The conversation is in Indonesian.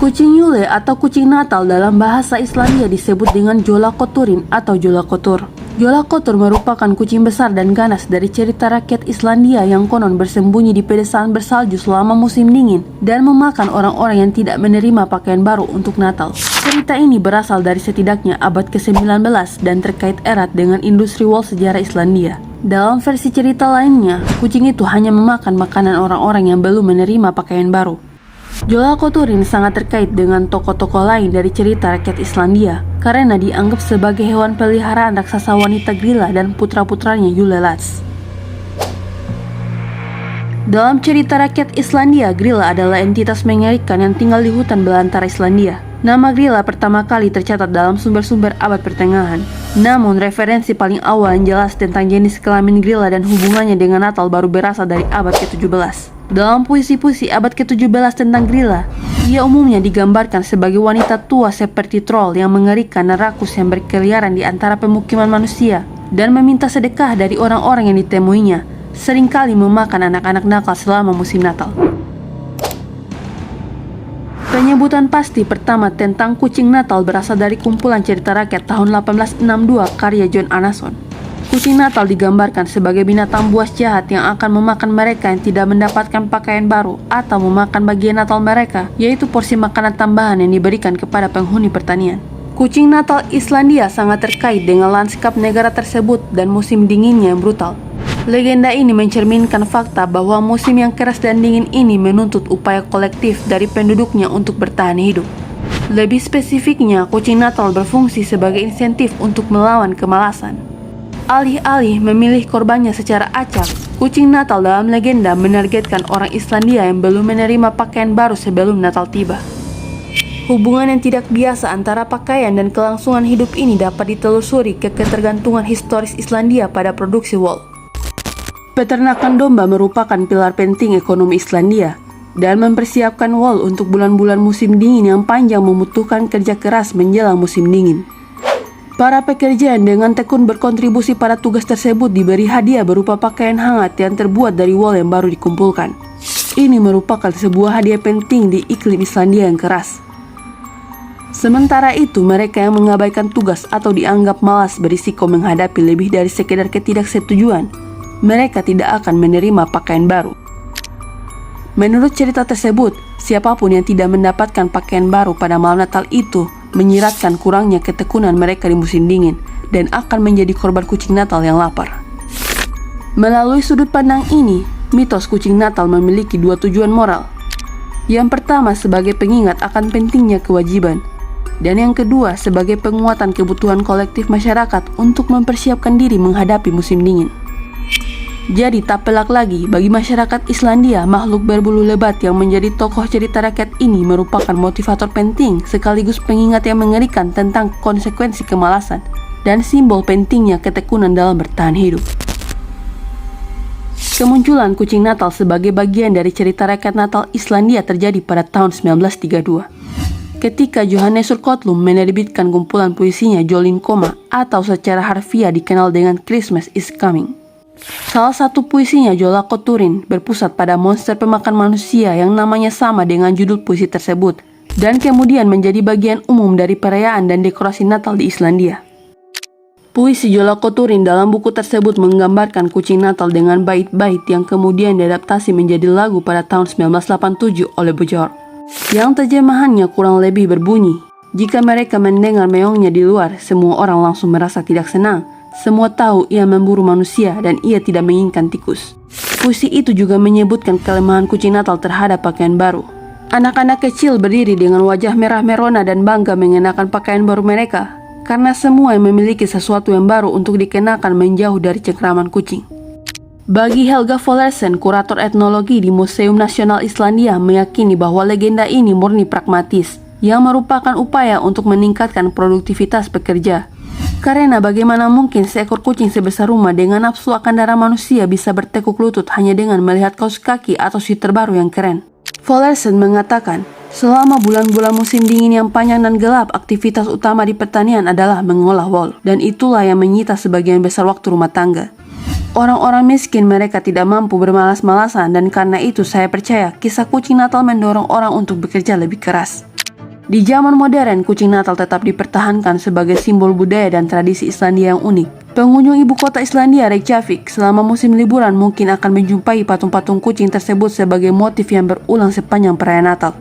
Kucing Yule atau kucing Natal dalam bahasa Islandia disebut dengan Jólakötturinn atau Jólaköttur. Jólaköttur merupakan kucing besar dan ganas dari cerita rakyat Islandia yang konon bersembunyi di pedesaan bersalju selama musim dingin dan memakan orang-orang yang tidak menerima pakaian baru untuk Natal. Cerita ini berasal dari setidaknya abad ke-19 dan terkait erat dengan industri wool sejarah Islandia. Dalam versi cerita lainnya, kucing itu hanya memakan makanan orang-orang yang belum menerima pakaian baru. Jólakötturinn sangat terkait dengan tokoh-tokoh lain dari cerita rakyat Islandia karena dianggap sebagai hewan peliharaan raksasa wanita Grilla dan putra-putranya Yule-Lax. Dalam cerita rakyat Islandia, Grilla adalah entitas mengerikan yang tinggal di hutan belantara Islandia. Nama Grilla pertama kali tercatat dalam sumber-sumber abad pertengahan. Namun, referensi paling awal yang jelas tentang jenis kelamin Grilla dan hubungannya dengan Natal baru berasal dari abad ke-17. Dalam puisi-puisi abad ke-17 tentang Grilla, ia umumnya digambarkan sebagai wanita tua seperti troll yang mengerikan dan rakus yang berkeliaran di antara pemukiman manusia dan meminta sedekah dari orang-orang yang ditemuinya, seringkali memakan anak-anak nakal selama musim Natal. Penyebutan pasti pertama tentang kucing Natal berasal dari kumpulan cerita rakyat tahun 1862 karya John Anason. Kucing Natal digambarkan sebagai binatang buas jahat yang akan memakan mereka yang tidak mendapatkan pakaian baru atau memakan bagian Natal mereka, yaitu porsi makanan tambahan yang diberikan kepada penghuni pertanian. Kucing Natal Islandia sangat terkait dengan lanskap negara tersebut dan musim dinginnya yang brutal. Legenda ini mencerminkan fakta bahwa musim yang keras dan dingin ini menuntut upaya kolektif dari penduduknya untuk bertahan hidup. Lebih spesifiknya, kucing Natal berfungsi sebagai insentif untuk melawan kemalasan. Alih-alih memilih korbannya secara acak, kucing Natal dalam legenda menargetkan orang Islandia yang belum menerima pakaian baru sebelum Natal tiba. Hubungan yang tidak biasa antara pakaian dan kelangsungan hidup ini dapat ditelusuri ke ketergantungan historis Islandia pada produksi wool. Peternakan domba merupakan pilar penting ekonomi Islandia, dan mempersiapkan wool untuk bulan-bulan musim dingin yang panjang membutuhkan kerja keras menjelang musim dingin. Para pekerja yang dengan tekun berkontribusi pada tugas tersebut diberi hadiah berupa pakaian hangat yang terbuat dari wool yang baru dikumpulkan. Ini merupakan sebuah hadiah penting di iklim Islandia yang keras. Sementara itu, mereka yang mengabaikan tugas atau dianggap malas berisiko menghadapi lebih dari sekedar ketidaksetujuan. Mereka tidak akan menerima pakaian baru. Menurut cerita tersebut, siapapun yang tidak mendapatkan pakaian baru pada malam Natal itu menyiratkan kurangnya ketekunan mereka di musim dingin dan akan menjadi korban kucing Natal yang lapar. Melalui sudut pandang ini, mitos kucing Natal memiliki dua tujuan moral. Yang pertama sebagai pengingat akan pentingnya kewajiban, dan yang kedua sebagai penguatan kebutuhan kolektif masyarakat untuk mempersiapkan diri menghadapi musim dingin. Jadi tak pelak lagi bagi masyarakat Islandia, makhluk berbulu lebat yang menjadi tokoh cerita rakyat ini merupakan motivator penting sekaligus pengingat yang mengerikan tentang konsekuensi kemalasan dan simbol pentingnya ketekunan dalam bertahan hidup. Kemunculan kucing Natal sebagai bagian dari cerita rakyat Natal Islandia terjadi pada tahun 1932. Ketika Jóhannesur Kotlum menerbitkan kumpulan puisinya Jólinkoma atau secara harfiah dikenal dengan Christmas is Coming. Salah satu puisinya, Jólakötturinn, berpusat pada monster pemakan manusia yang namanya sama dengan judul puisi tersebut, dan kemudian menjadi bagian umum dari perayaan dan dekorasi Natal di Islandia. Puisi Jólakötturinn dalam buku tersebut menggambarkan kucing Natal dengan bait-bait yang kemudian diadaptasi menjadi lagu pada tahun 1987 oleh Björk, yang terjemahannya kurang lebih berbunyi, "Jika mereka mendengar meongnya di luar, semua orang langsung merasa tidak senang. Semua tahu ia memburu manusia dan ia tidak menginginkan tikus." Puisi itu juga menyebutkan kelemahan kucing Natal terhadap pakaian baru. Anak-anak kecil berdiri dengan wajah merah merona dan bangga mengenakan pakaian baru mereka, karena semua yang memiliki sesuatu yang baru untuk dikenakan menjauh dari cengkraman kucing. Bagi Helga Follersen, kurator etnologi di Museum Nasional Islandia, meyakini bahwa legenda ini murni pragmatis, yang merupakan upaya untuk meningkatkan produktivitas pekerja. Karena bagaimana mungkin seekor kucing sebesar rumah dengan nafsu akan darah manusia bisa bertekuk lutut hanya dengan melihat kaos kaki atau sweater baru yang keren. Follersen mengatakan, selama bulan-bulan musim dingin yang panjang dan gelap, aktivitas utama di pertanian adalah mengolah wool, dan itulah yang menyita sebagian besar waktu rumah tangga. Orang-orang miskin mereka tidak mampu bermalas-malasan, dan karena itu saya percaya kisah kucing Natal mendorong orang untuk bekerja lebih keras. Di zaman modern, kucing Natal tetap dipertahankan sebagai simbol budaya dan tradisi Islandia yang unik. Pengunjung ibu kota Islandia, Reykjavik, selama musim liburan mungkin akan menjumpai patung-patung kucing tersebut sebagai motif yang berulang sepanjang perayaan Natal.